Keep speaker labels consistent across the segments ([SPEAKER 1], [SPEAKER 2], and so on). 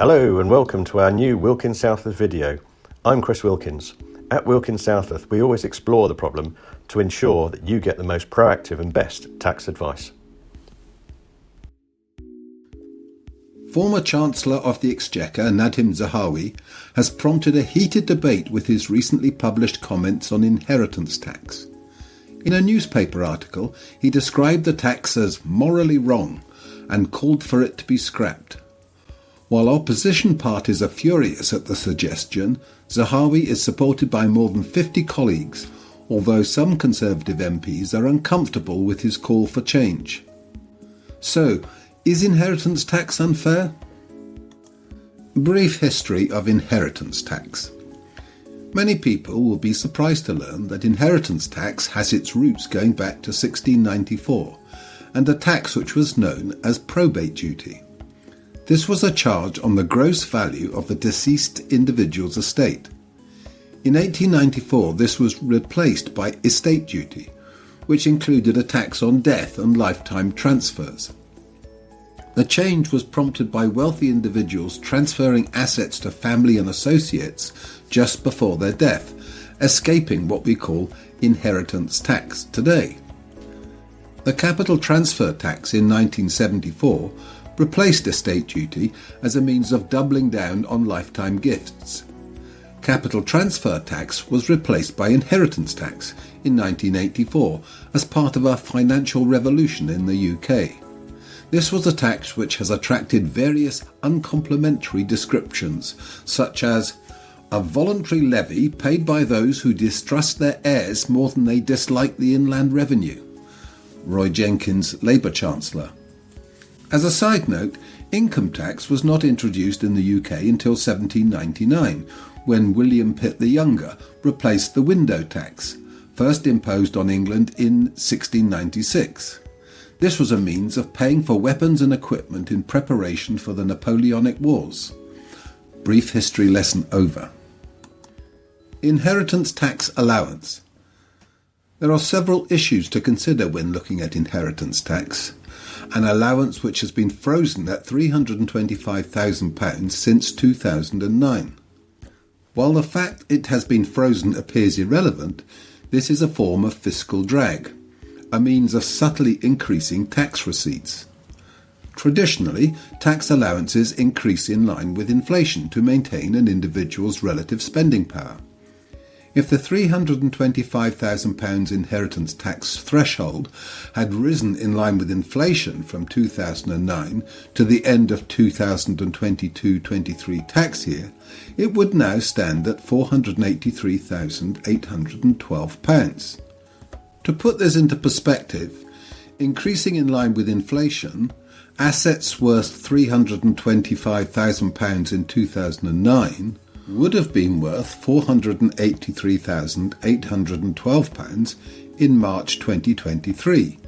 [SPEAKER 1] Hello and welcome to our new Wilkins Southworth video. I'm Chris Wilkins. At Wilkins Southworth, we always explore the problem to ensure that you get the most proactive and best tax advice.
[SPEAKER 2] Former Chancellor of the Exchequer, Nadhim Zahawi, has prompted a heated debate with his recently published comments on inheritance tax. In a newspaper article, he described the tax as morally wrong and called for it to be scrapped. While opposition parties are furious at the suggestion, Zahawi is supported by more than 50 colleagues, although some Conservative MPs are uncomfortable with his call for change. So, is inheritance tax unfair? Brief history of inheritance tax. Many people will be surprised to learn that inheritance tax has its roots going back to 1694, and a tax which was known as probate duty. This was a charge on the gross value of the deceased individual's estate. In 1894, this was replaced by estate duty, which included a tax on death and lifetime transfers. The change was prompted by wealthy individuals transferring assets to family and associates just before their death, escaping what we call inheritance tax today. The capital transfer tax in 1974 replaced estate duty as a means of doubling down on lifetime gifts. Capital transfer tax was replaced by inheritance tax in 1984 as part of a financial revolution in the UK. This was a tax which has attracted various uncomplimentary descriptions, such as a voluntary levy paid by those who distrust their heirs more than they dislike the inland revenue. Roy Jenkins, Labour Chancellor. As a side note, income tax was not introduced in the UK until 1799, when William Pitt the Younger replaced the window tax, first imposed on England in 1696. This was a means of paying for weapons and equipment in preparation for the Napoleonic Wars. Brief history lesson over. Inheritance tax allowance. There are several issues to consider when looking at inheritance tax, an allowance which has been frozen at £325,000 since 2009. While the fact it has been frozen appears irrelevant, this is a form of fiscal drag, a means of subtly increasing tax receipts. Traditionally, tax allowances increase in line with inflation to maintain an individual's relative spending power. If the £325,000 inheritance tax threshold had risen in line with inflation from 2009 to the end of 2022-23 tax year, it would now stand at £483,812. To put this into perspective, increasing in line with inflation, assets worth £325,000 in 2009 would have been worth £483,812 in March 2023,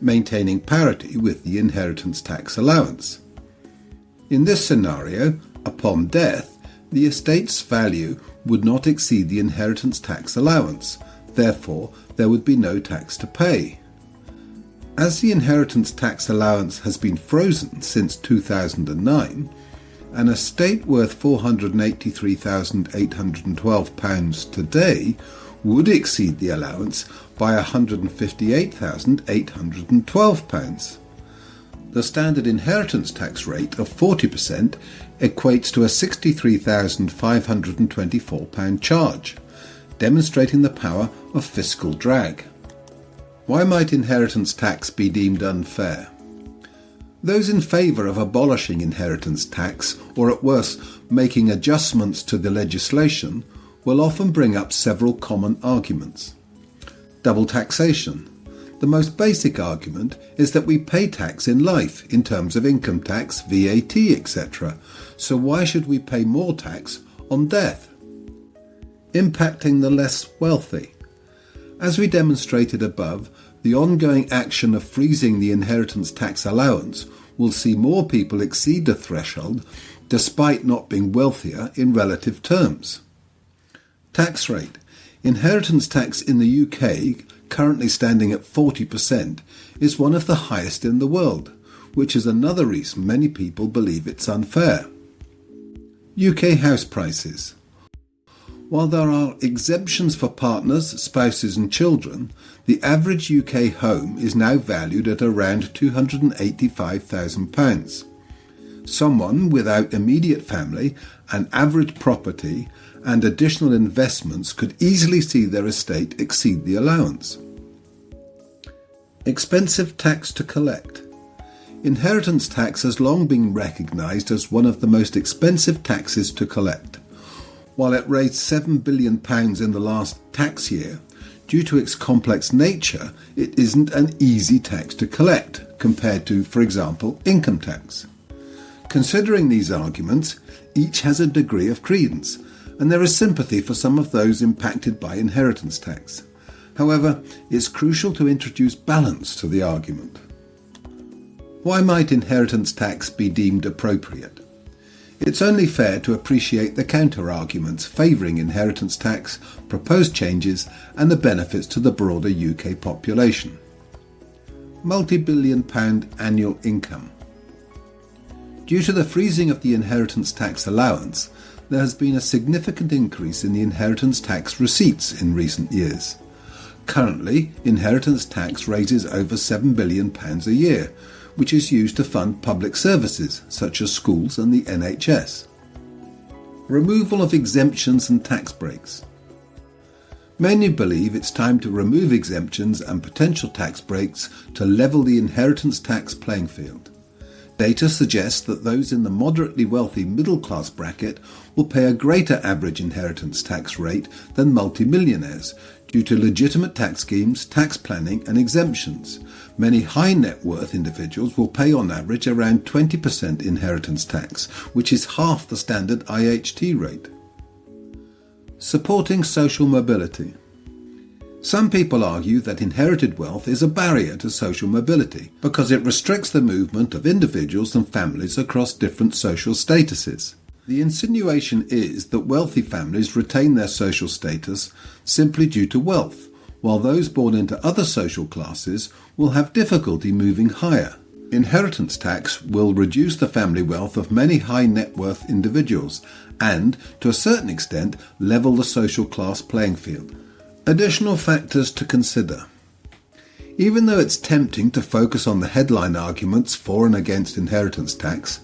[SPEAKER 2] maintaining parity with the inheritance tax allowance. In this scenario, upon death, the estate's value would not exceed the inheritance tax allowance. Therefore, there would be no tax to pay. As the inheritance tax allowance has been frozen since 2009, an estate worth £483,812 today would exceed the allowance by £158,812. The standard inheritance tax rate of 40% equates to a £63,524 charge, demonstrating the power of fiscal drag. Why might inheritance tax be deemed unfair? Those in favour of abolishing inheritance tax, or at worst making adjustments to the legislation, will often bring up several common arguments. Double taxation. The most basic argument is that we pay tax in life in terms of income tax, VAT, etc. So why should we pay more tax on death? Impacting the less wealthy. As we demonstrated above, the ongoing action of freezing the inheritance tax allowance will see more people exceed the threshold despite not being wealthier in relative terms. Tax rate. Inheritance tax in the UK, currently standing at 40%, is one of the highest in the world, which is another reason many people believe it's unfair. UK house prices. While there are exemptions for partners, spouses and children, the average UK home is now valued at around £285,000. Someone without immediate family, an average property and additional investments could easily see their estate exceed the allowance. Expensive tax to collect. Inheritance tax has long been recognised as one of the most expensive taxes to collect. While it raised £7 billion in the last tax year, due to its complex nature, it isn't an easy tax to collect compared to, for example, income tax. Considering these arguments, each has a degree of credence, and there is sympathy for some of those impacted by inheritance tax. However, it's crucial to introduce balance to the argument. Why might inheritance tax be deemed appropriate? It's only fair to appreciate the counter-arguments favouring inheritance tax, proposed changes and the benefits to the broader UK population. Multi-billion-pound annual income. Due to the freezing of the inheritance tax allowance, there has been a significant increase in the inheritance tax receipts in recent years. Currently, inheritance tax raises over £7 billion a year, which is used to fund public services such as schools and the NHS. Removal of exemptions and tax breaks. Many believe it's time to remove exemptions and potential tax breaks to level the inheritance tax playing field. Data suggests that those in the moderately wealthy middle-class bracket will pay a greater average inheritance tax rate than multimillionaires due to legitimate tax schemes, tax planning and exemptions. Many high net worth individuals will pay on average around 20% inheritance tax, which is half the standard IHT rate. Supporting social mobility. Some people argue that inherited wealth is a barrier to social mobility because it restricts the movement of individuals and families across different social statuses. The insinuation is that wealthy families retain their social status simply due to wealth, while those born into other social classes will have difficulty moving higher. Inheritance tax will reduce the family wealth of many high net worth individuals and, to a certain extent, level the social class playing field. Additional factors to consider. Even though it's tempting to focus on the headline arguments for and against inheritance tax,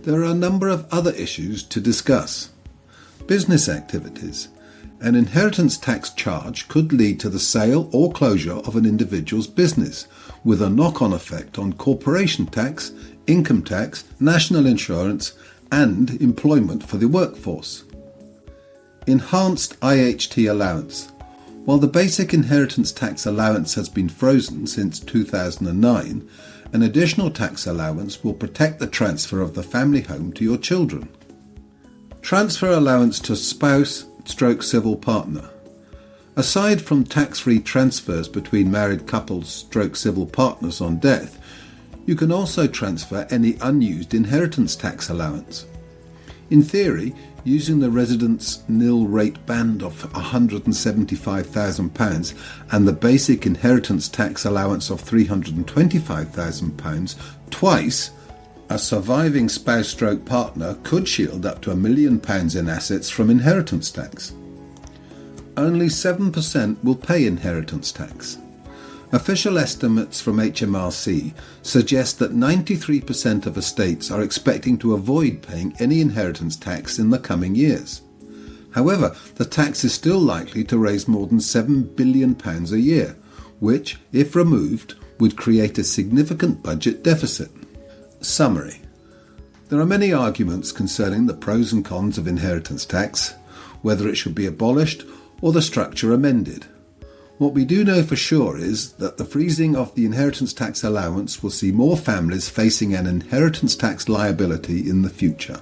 [SPEAKER 2] there are a number of other issues to discuss. Business activities. An inheritance tax charge could lead to the sale or closure of an individual's business, with a knock-on effect on corporation tax, income tax, national insurance, and employment for the workforce. Enhanced IHT allowance. While the basic inheritance tax allowance has been frozen since 2009, an additional tax allowance will protect the transfer of the family home to your children. Transfer allowance to spouse/civil partner. Aside from tax-free transfers between married couples/civil partners on death, you can also transfer any unused inheritance tax allowance. In theory, using the residence nil rate band of £175,000 and the basic inheritance tax allowance of £325,000 twice, a surviving spouse/partner could shield up to £1 million in assets from inheritance tax. Only 7% will pay inheritance tax. Official estimates from HMRC suggest that 93% of estates are expecting to avoid paying any inheritance tax in the coming years. However, the tax is still likely to raise more than £7 billion a year, which, if removed, would create a significant budget deficit. Summary. There are many arguments concerning the pros and cons of inheritance tax, whether it should be abolished or the structure amended. What we do know for sure is that the freezing of the inheritance tax allowance will see more families facing an inheritance tax liability in the future.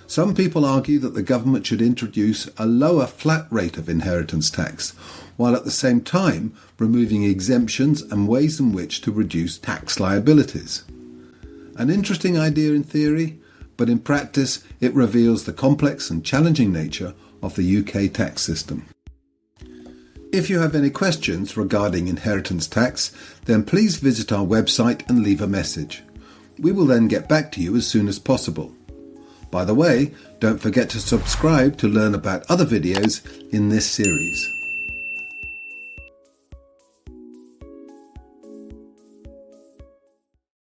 [SPEAKER 2] Some people argue that the government should introduce a lower flat rate of inheritance tax, while at the same time removing exemptions and ways in which to reduce tax liabilities. An interesting idea in theory, but in practice it reveals the complex and challenging nature of the UK tax system. If you have any questions regarding inheritance tax, then please visit our website and leave a message. We will then get back to you as soon as possible. By the way, don't forget to subscribe to learn about other videos in this series.